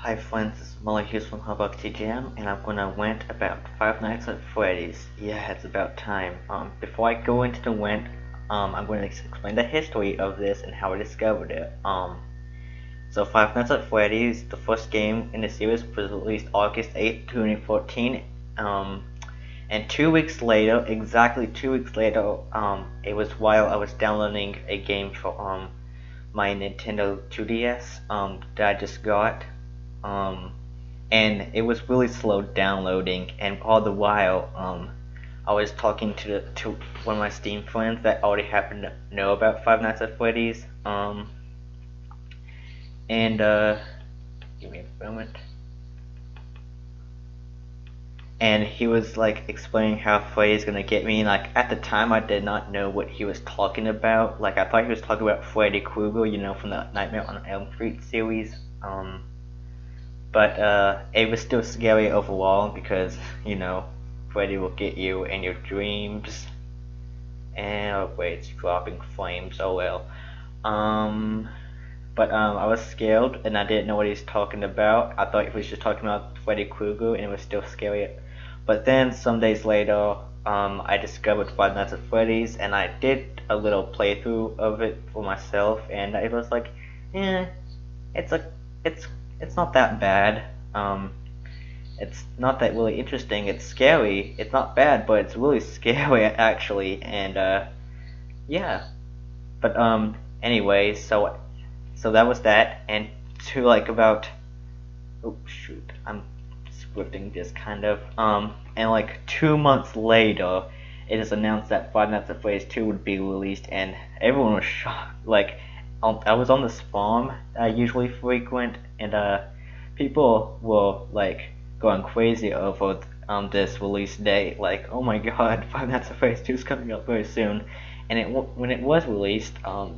Hi friends, this is Molly here from TGM, and I'm gonna rant about Five Nights at Freddy's. Yeah, it's about time. Before I go into the rant, I'm going to explain the history of this and how I discovered it. So Five Nights at Freddy's, the first game in the series, was released August 8th, 2014. And 2 weeks later, exactly 2 weeks later, it was while I was downloading a game for my Nintendo 2DS that I just got. Um, and it was really slow downloading, and all the while, I was talking to one of my Steam friends that already happened to know about Five Nights at Freddy's. And give me a moment. And he was like explaining how Freddy's gonna get me. Like at the time, I did not know what he was talking about. Like I thought he was talking about Freddy Krueger, from the Nightmare on Elm Street series. But it was still scary overall because, Freddy will get you in your dreams. And oh wait, it's dropping flames, oh well. But I was scared and I didn't know what he was talking about. I thought he was just talking about Freddy Krueger and it was still scary. But then some days later, I discovered Five Nights at Freddy's and I did a little playthrough of it for myself, and it was like, it's it's not that bad. It's not that really interesting. It's scary. It's not bad, but it's really scary actually. And yeah. But anyway, so that was that. And to like about, oh shoot, I'm scripting this kind of. And like 2 months later, it is announced that Five Nights at Freddy's 2 would be released, and everyone was shocked. Like, I was on this farm I usually frequent, and people were like going crazy over this release date. Like, oh my god, Five Nights at Freddy's 2 is coming out very soon. And when it was released,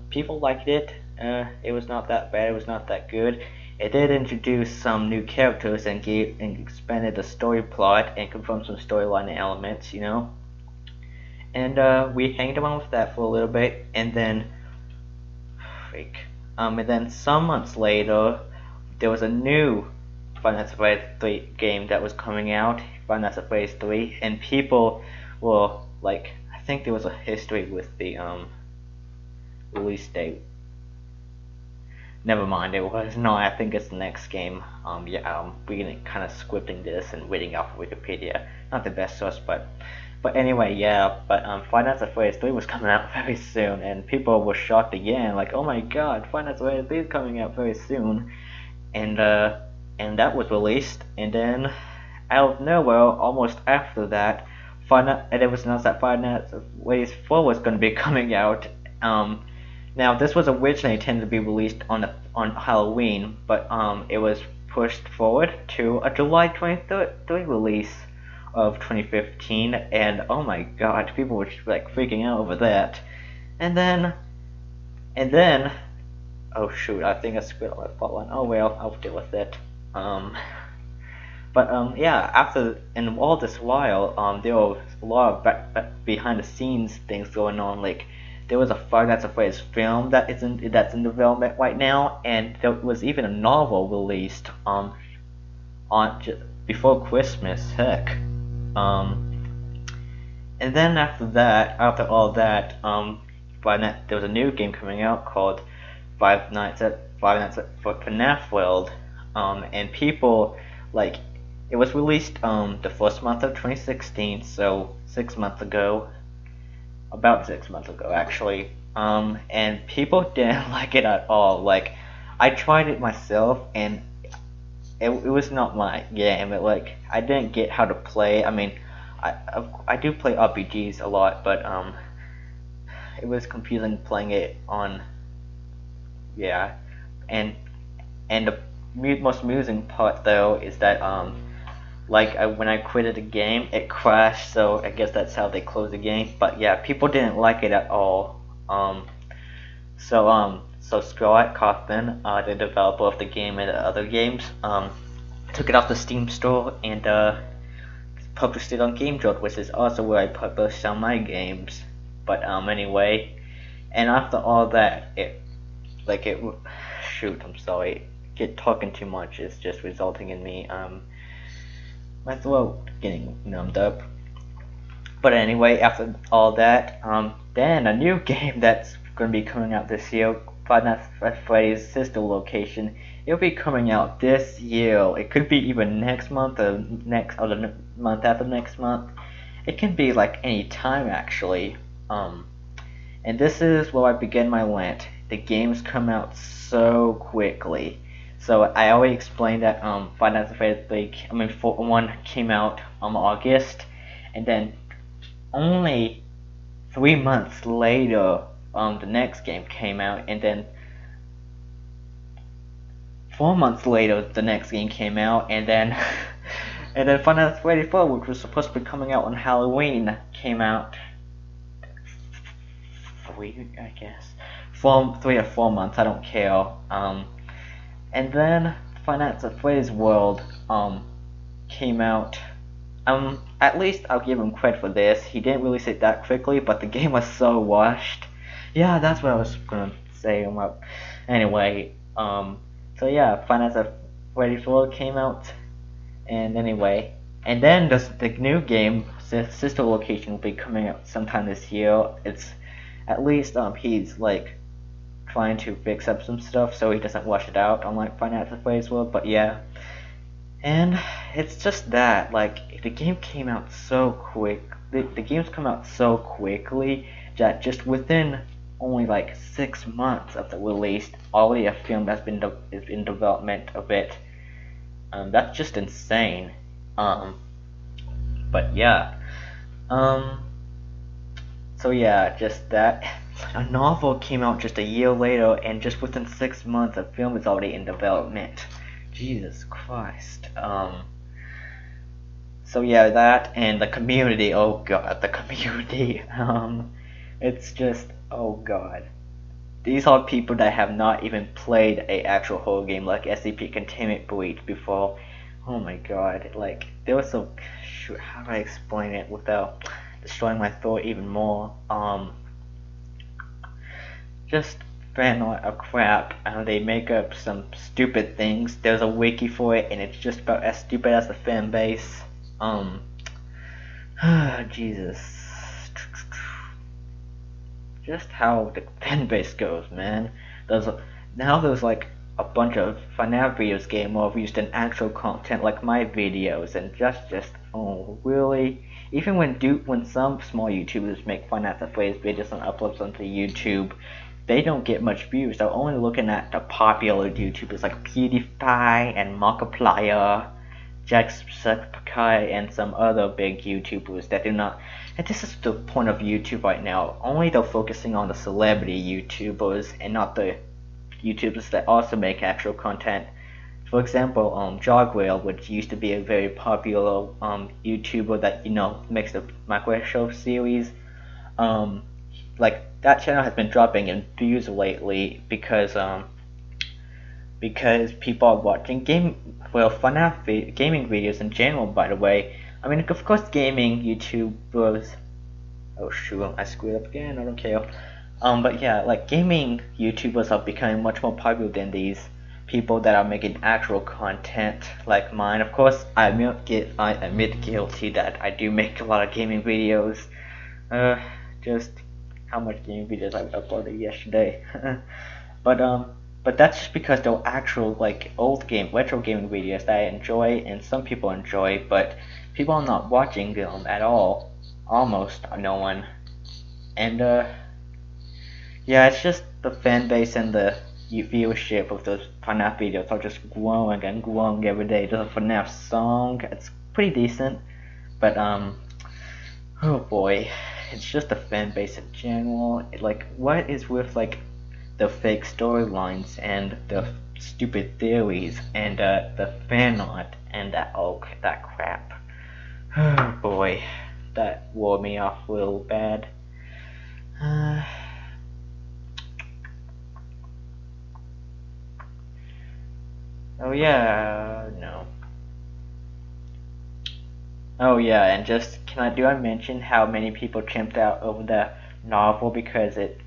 people liked it. It was not that bad. It was not that good. It did introduce some new characters and expanded the story plot and confirmed some storyline elements, And we hanged around with that for a little bit, and then and then some months later, there was a new Five Nights at Freddy's 3 game that was coming out, Five Nights at Freddy's 3, and people were like, I think there was a history with the release date. Never mind, it was no. I think it's the next game. We're kind of scripting this and reading off Wikipedia. Not the best source, but anyway, yeah. But Five Nights at Freddy's 3 was coming out very soon, and people were shocked again. Like, oh my god, Five Nights at Freddy's 3 is coming out very soon, and that was released. And then out of nowhere, almost after that, and it was announced that Five Nights at Freddy's 4 was going to be coming out. Now, this was originally intended to be released on Halloween, but it was pushed forward to a July 23rd release of 2015, and oh my god, people were like freaking out over that. And then, oh shoot, I think I screwed up my plot line. Oh well, I'll deal with it. Yeah, and all this while, there was a lot of behind the scenes things going on. Like, there was a Five Nights at Freddy's film that's in development right now, and there was even a novel released before Christmas. Heck. And then after all that, there was a new game coming out called Five Nights at FNAF World, and people like, it was released the first month of 2016, so 6 months ago. About 6 months ago, actually. And people didn't like it at all. Like, I tried it myself, and it was not my game. I didn't get how to play. I mean, I do play RPGs a lot, but it was confusing playing it on. Yeah, and the most amusing part though is that when I quitted the game, it crashed, so I guess that's how they closed the game. But yeah, people didn't like it at all. So Scott Kaufman, the developer of the game and the other games, took it off the Steam store and published it on GameJolt, which is also where I publish some of my games. But anyway, and after all that, shoot, I'm sorry, get talking too much is just resulting in me my throat getting numbed up. But anyway, after all that, then a new game that's gonna be coming out this year, Five Nights at Freddy's Sister Location. It'll be coming out this year. It could be even next month or the month after next month. It can be like any time actually. And this is where I begin my rant. The games come out so quickly. So I already explained that Five Nights at Freddy's 1 came out August, and then only 3 months later the next game came out, and then 4 months later the next game came out, and then and then Five Nights at Freddy's 4, which was supposed to be coming out on Halloween, came out 3 or 4 months, I don't care. And then Five Nights at Freddy's World came out. At least I'll give him credit for this. He didn't release it that quickly, but the game was so rushed. Yeah, that's what I was gonna say. Anyway, so yeah, Five Nights at Freddy's World came out, and anyway, and then the new game, Sister Location, will be coming out sometime this year. It's at least he's like trying to fix up some stuff so he doesn't rush it out, unlike Five Nights at Freddy's World. But yeah, and it's just that like the game came out so quick. The games come out so quickly that just within only like 6 months of the release, already a film has been is in development of it. That's just insane. But yeah. So yeah, just that. A novel came out just a year later, and just within 6 months, a film is already in development. Jesus Christ. So yeah, that and the community. Oh god, the community. It's just, oh god. These are people that have not even played a actual horror game like SCP Containment Breach before. Oh my god, like there was so. How do I explain it without destroying my throat even more? Just fan art of crap. They make up some stupid things. There's a wiki for it, and it's just about as stupid as the fan base. Jesus. Just how the fan base goes, man. There's like a bunch of FNAF videos getting more views than actual content like my videos, and just oh really? Even when some small YouTubers make FNAF at Freddy's videos and uploads onto YouTube, they don't get much views. They're only looking at the popular YouTubers like PewDiePie and Markiplier, Jacksepticeye, and some other big YouTubers that do not. And this is the point of YouTube right now. Only they're focusing on the celebrity YouTubers and not the YouTubers that also make actual content. For example, Jogwhale, which used to be a very popular YouTuber that makes the Minecraft series, like that channel has been dropping in views lately because people are watching FNAF gaming videos in general. By the way, I mean of course gaming YouTubers. Oh shoot, I screwed up again. I don't care. But yeah, like gaming YouTubers are becoming much more popular than these people that are making actual content like mine. Of course, I admit guilty that I do make a lot of gaming videos. Just how much gaming videos I uploaded yesterday. But that's just because they're actual like retro gaming videos that I enjoy and some people enjoy, but people are not watching them at all. Almost no one. And yeah, it's just the fan base and the viewership of those FNAF videos are just growing and growing every day. There's a FNAF song, it's pretty decent, but oh boy, it's just the fan base in general. Like, what is with like the fake storylines and the stupid theories and the fan art and that crap? Oh boy, that wore me off a little bad. Oh yeah, no. Oh yeah, and just do I mention how many people chimped out over the novel because it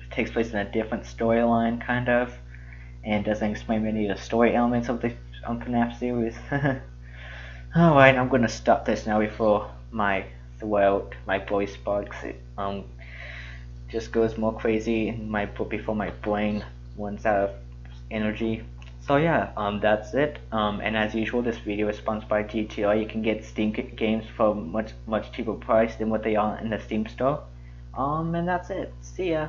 takes place in a different storyline kind of, and doesn't explain many of the story elements of the FNAF series. Alright, I'm gonna stop this now before my throat, my voice box, just goes more crazy in before my brain runs out of energy. So yeah, that's it. And as usual, this video is sponsored by GTR. You can get Steam games for much cheaper price than what they are in the Steam store. And that's it. See ya.